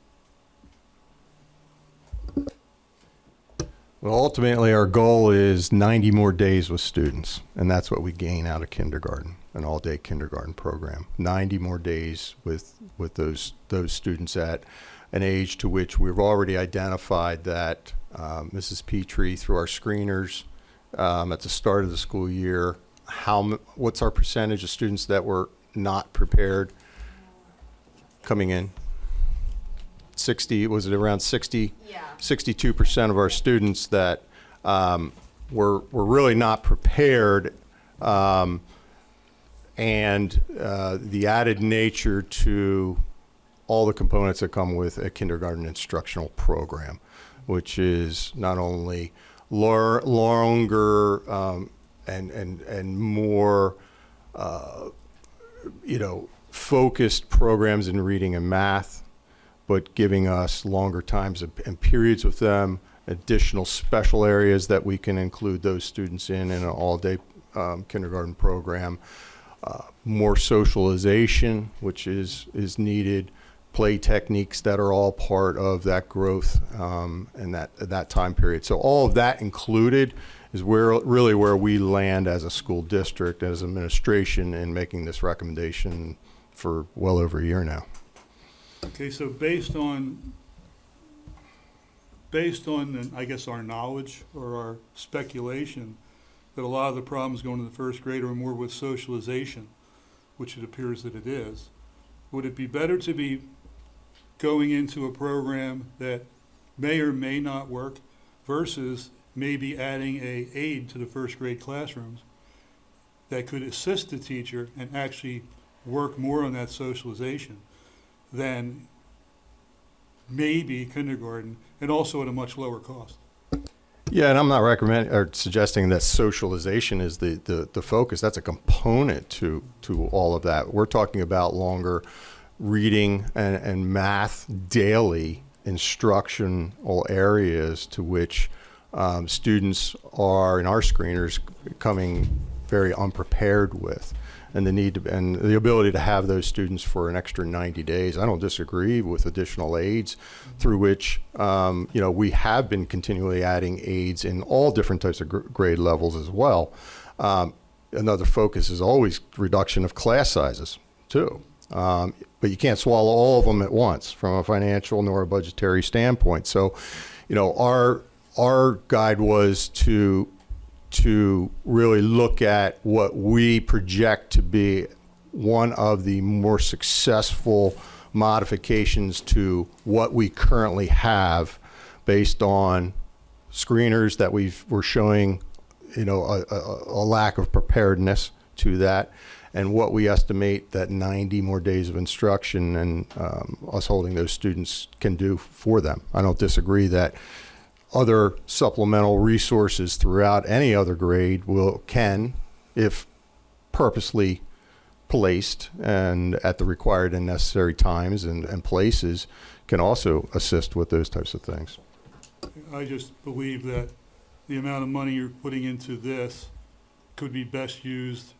Well, ultimately, our goal is 90 more days with students, and that's what we gain out of kindergarten, an all-day kindergarten program. 90 more days with those students at an age to which we've already identified that Mrs. Petrie, through our screeners at the start of the school year, what's our percentage of students that were not prepared coming in? 60, was it around 60? Yeah. 62% of our students that were really not prepared, and the added nature to all the components that come with a kindergarten instructional program, which is not only longer and more focused programs in reading and math, but giving us longer times and periods with them, additional special areas that we can include those students in an all-day kindergarten program, more socialization, which is needed, play techniques that are all part of that growth and that time period. So all of that included is really where we land as a school district, as administration, in making this recommendation for well over a year now. Okay, so based on, I guess, our knowledge or our speculation that a lot of the problems going to the first grade are more with socialization, which it appears that it is, would it be better to be going into a program that may or may not work versus maybe adding an aid to the first grade classrooms that could assist the teacher and actually work more on that socialization than maybe kindergarten, and also at a much lower cost? Yeah, and I'm not recommending or suggesting that socialization is the focus. That's a component to all of that. We're talking about longer reading and math daily instructional areas to which students are, in our screeners, coming very unprepared with. And the need to, and the ability to have those students for an extra 90 days. I don't disagree with additional aids through which, we have been continually adding aids in all different types of grade levels as well. Another focus is always reduction of class sizes too. But you can't swallow all of them at once from a financial nor a budgetary standpoint. So, our guide was to really look at what we project to be one of the more successful modifications to what we currently have based on screeners that we're showing, a lack of preparedness to that, and what we estimate that 90 more days of instruction and us holding those students can do for them. I don't disagree that other supplemental resources throughout any other grade can, if purposely placed and at the required and necessary times and places, can also assist with those types of things. I just believe that the amount of money you're putting into this could be best used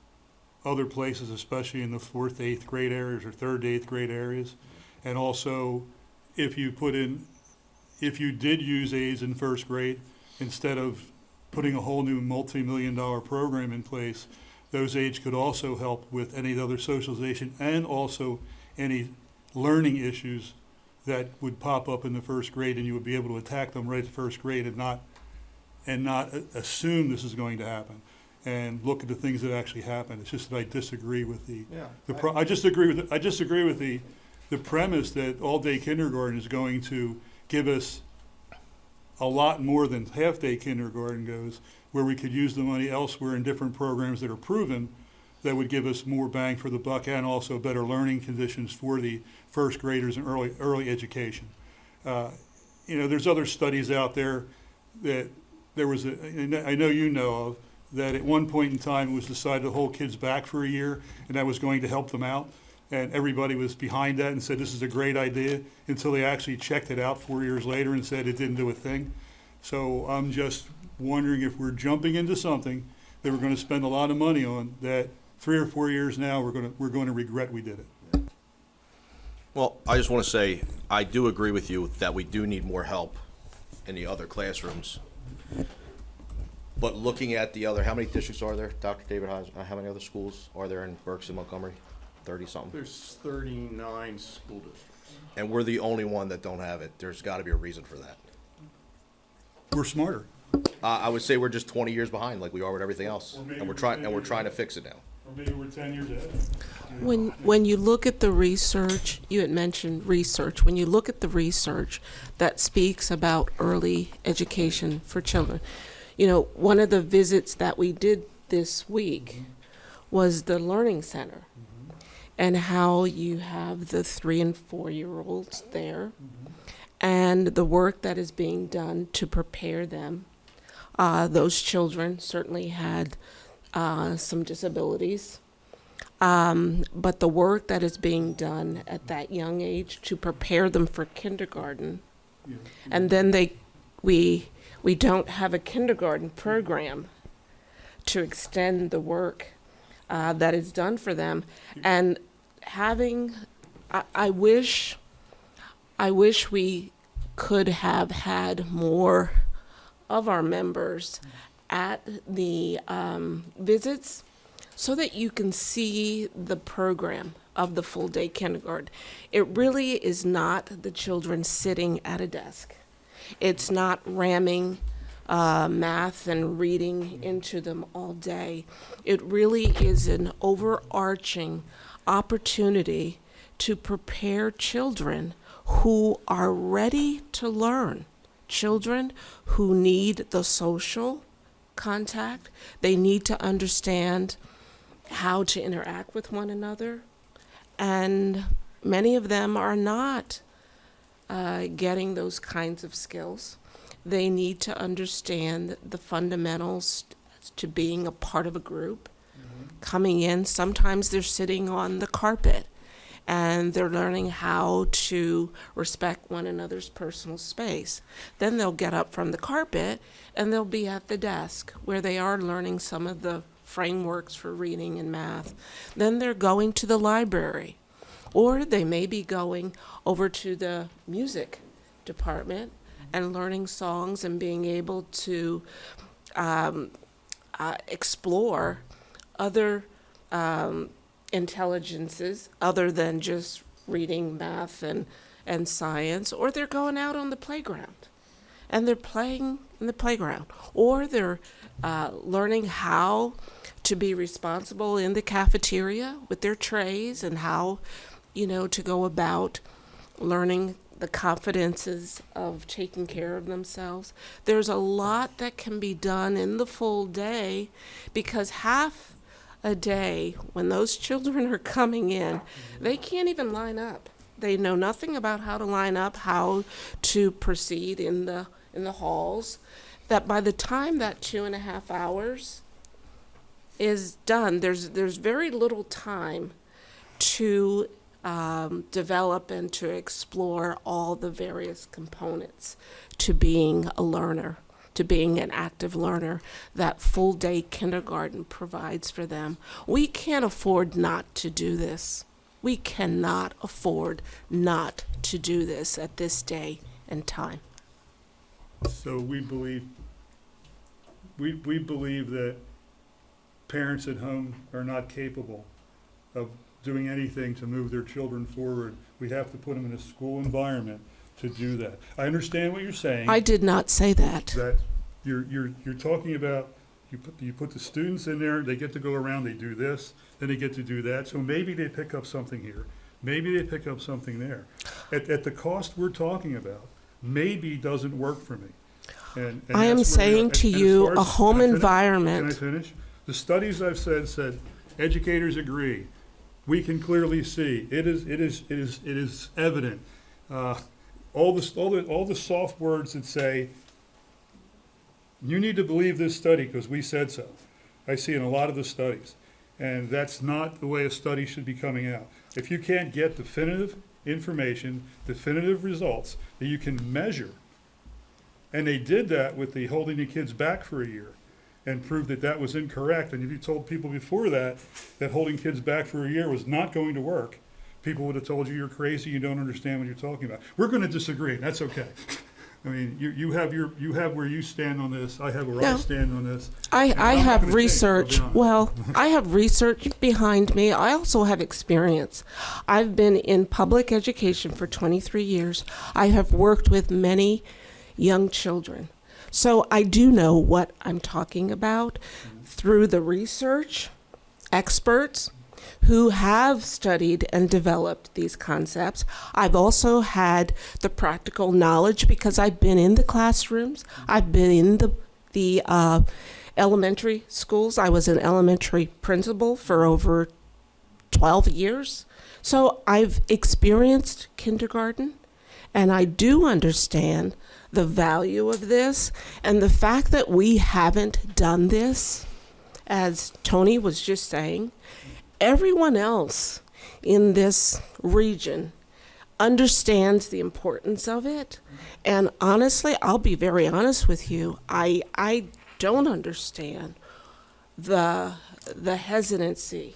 other places, especially in the 4th to 8th grade areas or 3rd to 8th grade areas. And also, if you did use aides in 1st grade, instead of putting a whole new multi-million-dollar program in place, those aides could also help with any other socialization and also any learning issues that would pop up in the 1st grade, and you would be able to attack them right at the 1st grade and not assume this is going to happen and look at the things that actually happen. It's just that I disagree with I disagree with the premise that all-day kindergarten is going to give us a lot more than half-day kindergarten goes, where we could use the money elsewhere in different programs that are proven that would give us more bang for the buck and also better learning conditions for the 1st graders and early education. There's other studies out there that I know you know of, that at one point in time it was decided to hold kids back for a year and that was going to help them out. And everybody was behind that and said this is a great idea until they actually checked it out 4 years later and said it didn't do a thing. So I'm just wondering if we're jumping into something that we're going to spend a lot of money on, that 3 or 4 years now we're going to regret we did it. Well, I just want to say, I do agree with you that we do need more help in the other classrooms. But looking at the other, how many districts are there, Dr. David Haas? How many other schools are there in Berks and Montgomery? 30-something? There's 39 school districts. And we're the only one that don't have it. There's got to be a reason for that. We're smarter. I would say we're just 20 years behind, like we are with everything else, Or maybe and we're we're trying to fix it now. Or maybe we're 10 years ahead. When you look at the research, you had mentioned research. When you look at the research that speaks about early education for children, one of the visits that we did this week was the Learning Center, and how you have the 3 and 4 year olds there, and the work that is being done to prepare them. Those children certainly had some disabilities, but the work that is being done at that young age to prepare them for kindergarten, and then we don't have a kindergarten program to extend the work that is done for them, and I wish we could have had more of our members at the visits so that you can see the program of the full day kindergarten. It really is not the children sitting at a desk. It's not ramming math and reading into them all day. It really is an overarching opportunity to prepare children who are ready to learn, children who need the social contact. They need to understand how to interact with one another, and many of them are not getting those kinds of skills. They need to understand the fundamentals to being a part of a group. Coming in, sometimes they're sitting on the carpet and they're learning how to respect one another's personal space. Then they'll get up from the carpet and they'll be at the desk where they are learning some of the frameworks for reading and math. Then they're going to the library, or they may be going over to the music department and learning songs and being able to explore other intelligences other than just reading math and science, or they're going out on the playground and they're playing in the playground, or they're learning how to be responsible in the cafeteria with their trays and how to go about learning the confidences of taking care of themselves. There's a lot that can be done in the full day, because half a day when those children are coming in, they can't even line up. They know nothing about how to line up, how to proceed in the halls. That by the time that 2.5 hours is done, there's very little time to develop and to explore all the various components to being a learner, to being an active learner that full day kindergarten provides for them. We can't afford not to do this. We cannot afford not to do this at this day and time. So we believe that parents at home are not capable of doing anything to move their children forward. We have to put them in a school environment to do that. I understand what you're saying. I did not say that. That you're talking about, you put the students in there, they get to go around, they do this, then they get to do that. So maybe they pick up something here, maybe they pick up something there. At the cost we're talking about, maybe doesn't work for me. And I am that's where we are. saying to And as you, far as- a home can I finish? environment. Can I finish? The studies I've said educators agree. We can clearly see it is evident. All the soft words that say you need to believe this study because we said so. I see in a lot of the studies, and that's not the way a study should be coming out. If you can't get definitive information, definitive results that you can measure, and they did that with the holding the kids back for a year and proved that that was incorrect. And if you told people before that holding kids back for a year was not going to work, people would have told you you're crazy, you don't understand what you're talking about. We're going to disagree, and that's okay. I mean, you have where you stand on this, I have where I No. stand on this. I And I'm not have gonna change, research. I'll be honest. Well, I have research behind me. I also have experience. I've been in public education for 23 years. I have worked with many young children. So I do know what I'm talking about through the research, experts who have studied and developed these concepts. I've also had the practical knowledge because I've been in the classrooms. I've been in the elementary schools. I was an elementary principal for over 12 years. So I've experienced kindergarten, and I do understand the value of this, and the fact that we haven't done this, as Tony was just saying, everyone else in this region understands the importance of it. And honestly, I'll be very honest with you, I don't understand the hesitancy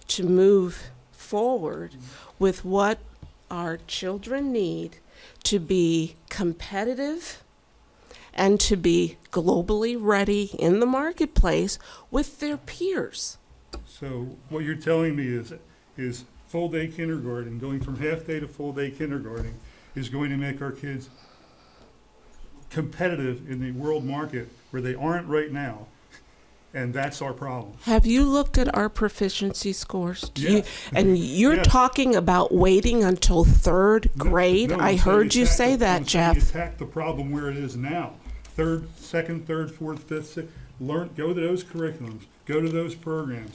to move forward with what our children need to be competitive and to be globally ready in the marketplace with their peers. So what you're telling me is full-day kindergarten, going from half-day to full-day kindergarten, is going to make our kids competitive in the world market where they aren't right now, and that's our problem. Have you looked at our proficiency scores? Yes. And you're Yes. talking about waiting until third grade? No, I I'm saying heard you attack say the- that, I'm saying Jeff. attack the problem where it is now. Second, third, fourth, fifth, sixth. Go to those curriculums, go to those programs.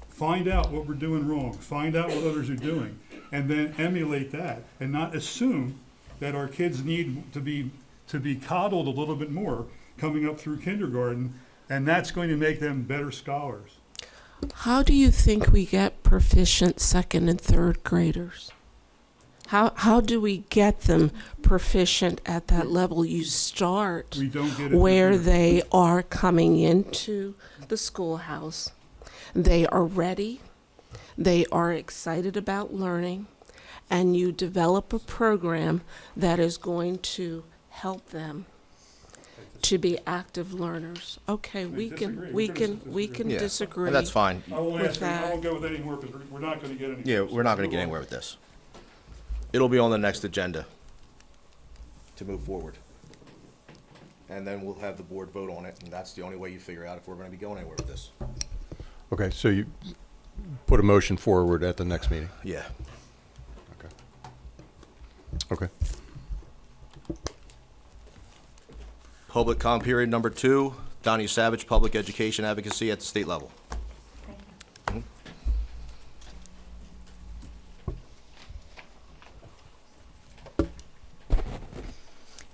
Find out what we're doing wrong, find out what others are doing, and then emulate that, and not assume that our kids need to be coddled a little bit more coming up through kindergarten, and that's going to make them better scholars. How do you think we get proficient second and third graders? How do we get them proficient at that level? You start We don't get it. where they are coming into the schoolhouse. They are ready, they are excited about learning, and you develop a program that is going to help them to be active learners. Okay, we disagree. can Yeah, disagree. and that's fine. I won't with ask you, I that. won't go with any more, because we're not gonna get anywhere. Yeah, we're not gonna get anywhere with this. It'll be on the next agenda to move forward. And then we'll have the board vote on it, and that's the only way you figure out if we're gonna be going anywhere with this. Okay, so you put a motion forward at the next meeting. Yeah. Okay. Public comment period number 2, Donnie Savage, Public Education Advocacy at the state level.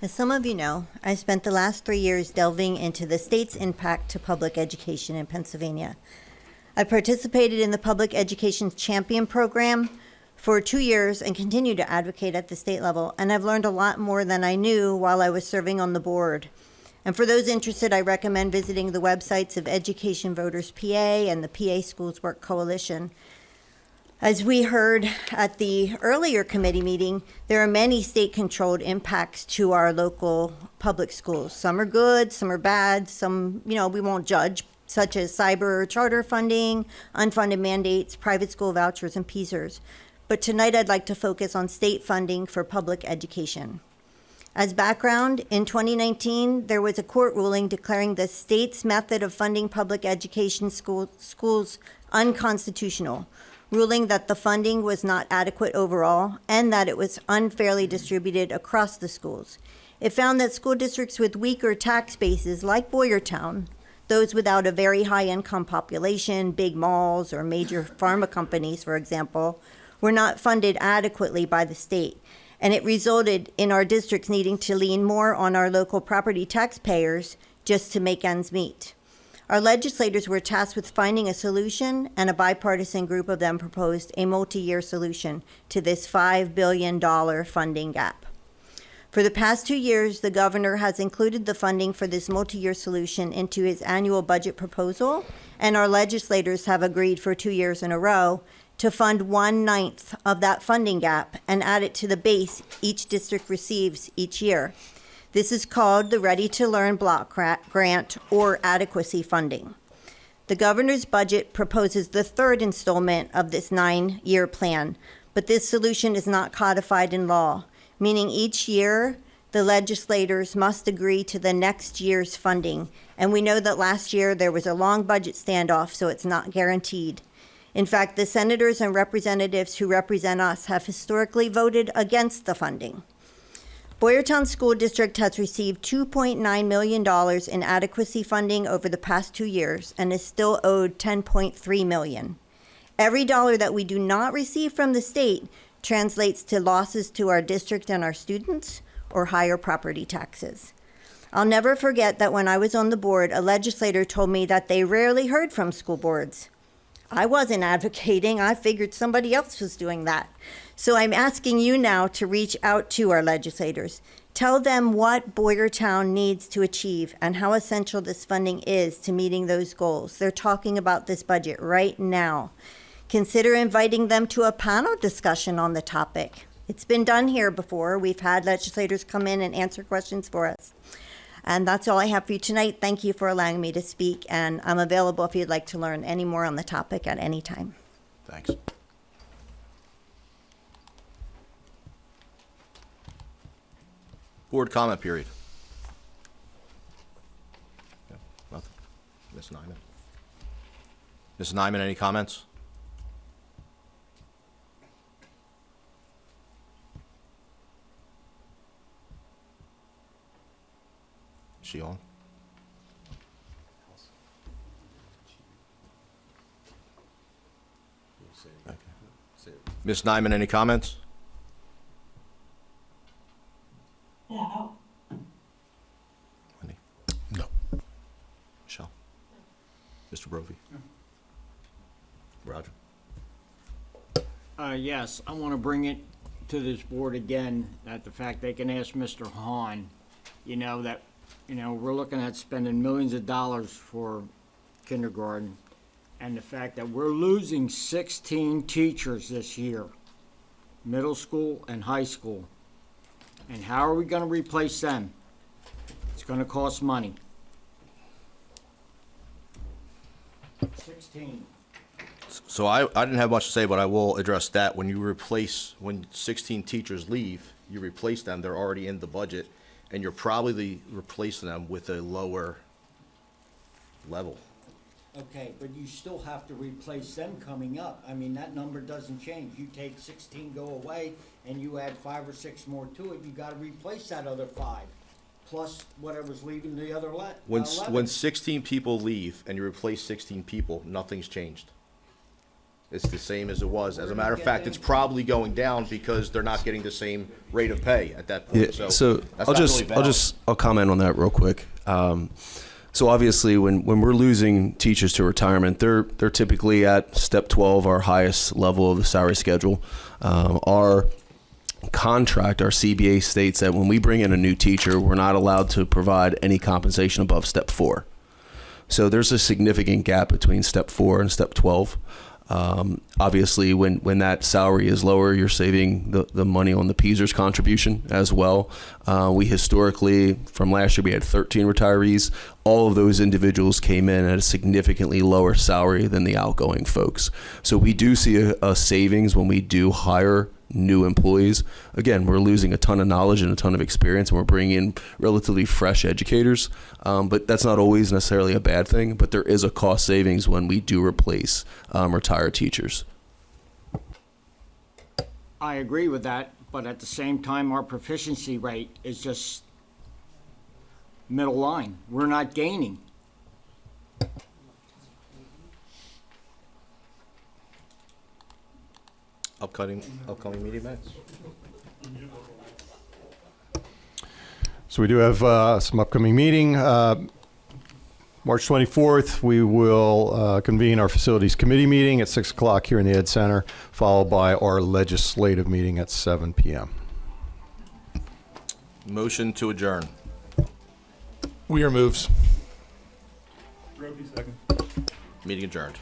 As some of you know, I spent the last 3 years delving into the state's impact to public education in Pennsylvania. I participated in the Public Education Champion Program for 2 years and continue to advocate at the state level, and I've learned a lot more than I knew while I was serving on the board. And for those interested, I recommend visiting the websites of Education Voters PA and the PA Schools Work Coalition. As we heard at the earlier committee meeting, there are many state-controlled impacts to our local public schools. Some are good, some are bad, some, we won't judge, such as cyber charter funding, unfunded mandates, private school vouchers, and PSERS. But tonight I'd like to focus on state funding for public education. As background, in 2019, there was a court ruling declaring the state's method of funding public education schools unconstitutional, ruling that the funding was not adequate overall and that it was unfairly distributed across the schools. It found that school districts with weaker tax bases, like Boyertown, those without a very high income population, big malls, or major pharma companies, for example, were not funded adequately by the state. And it resulted in our districts needing to lean more on our local property taxpayers just to make ends meet. Our legislators were tasked with finding a solution, and a bipartisan group of them proposed a multi-year solution to this $5 billion funding gap. For the past 2 years, the governor has included the funding for this multi-year solution into his annual budget proposal, and our legislators have agreed for 2 years in a row to fund 1/9 of that funding gap and add it to the base each district receives each year. This is called the Ready to Learn Block Grant, or adequacy funding. The governor's budget proposes the third installment of this 9-year plan, but this solution is not codified in law, meaning each year the legislators must agree to the next year's funding. And we know that last year there was a long budget standoff, so it's not guaranteed. In fact, the senators and representatives who represent us have historically voted against the funding. Boyertown School District has received $2.9 million in adequacy funding over the past 2 years and is still owed $10.3 million. Every dollar that we do not receive from the state translates to losses to our district and our students or higher property taxes. I'll never forget that when I was on the board, a legislator told me that they rarely heard from school boards. I wasn't advocating. I figured somebody else was doing that. So I'm asking you now to reach out to our legislators. Tell them what Boyertown needs to achieve and how essential this funding is to meeting those goals. They're talking about this budget right now. Consider inviting them to a panel discussion on the topic. It's been done here before. We've had legislators come in and answer questions for us. And that's all I have for you tonight. Thank you for allowing me to speak, and I'm available if you'd like to learn any more on the topic at any time. Thanks. Board comment period. Yeah, nothing. Ms. Nyman. Ms. Nyman, any comments? Is she on? Okay. Ms. Nyman, any comments? No. Wendy? No. Michelle? Mr. Brophy? Roger? Yes, I want to bring it to this board again, that the fact they can ask Mr. Hahn, we're looking at spending millions of dollars for kindergarten, and the fact that we're losing 16 teachers this year, middle school and high school. And how are we going to replace them? It's going to cost money. 16. So I didn't have much to say, but I will address that. When 16 teachers leave, you replace them, they're already in the budget, and you're probably replacing them with a lower level. Okay, but you still have to replace them coming up. I mean, that number doesn't change. You take 16 go away, and you add 5 or 6 more to it, you gotta replace that other 5, plus whatever's leaving the other When 11. 16 people leave and you replace 16 people, nothing's changed. It's the same as it was. As a matter of fact, it's probably going down because they're not getting the same rate of pay at that point. Yeah, So so that's not really valid. I'll comment on that real quick. So obviously, when we're losing teachers to retirement, they're typically at step 12, our highest level of the salary schedule. Our contract, our CBA states that when we bring in a new teacher, we're not allowed to provide any compensation above step 4. So there's a significant gap between step 4 and step 12. Obviously, when that salary is lower, you're saving the money on the PESER's contribution as well. We historically, from last year, we had 13 retirees. All of those individuals came in at a significantly lower salary than the outgoing folks. So we do see a savings when we do hire new employees. Again, we're losing a ton of knowledge and a ton of experience, and we're bringing in relatively fresh educators. But that's not always necessarily a bad thing, but there is a cost savings when we do replace retired teachers. I agree with that, but at the same time, our proficiency rate is just middle line. We're not gaining. Upcoming meeting minutes. So we do have some upcoming meeting. March 24th, we will convene our Facilities Committee meeting at 6 o'clock here in the Ed Center, followed by our legislative meeting at 7 p.m. Motion to adjourn. Weir moves. Brophy, second. Meeting adjourned.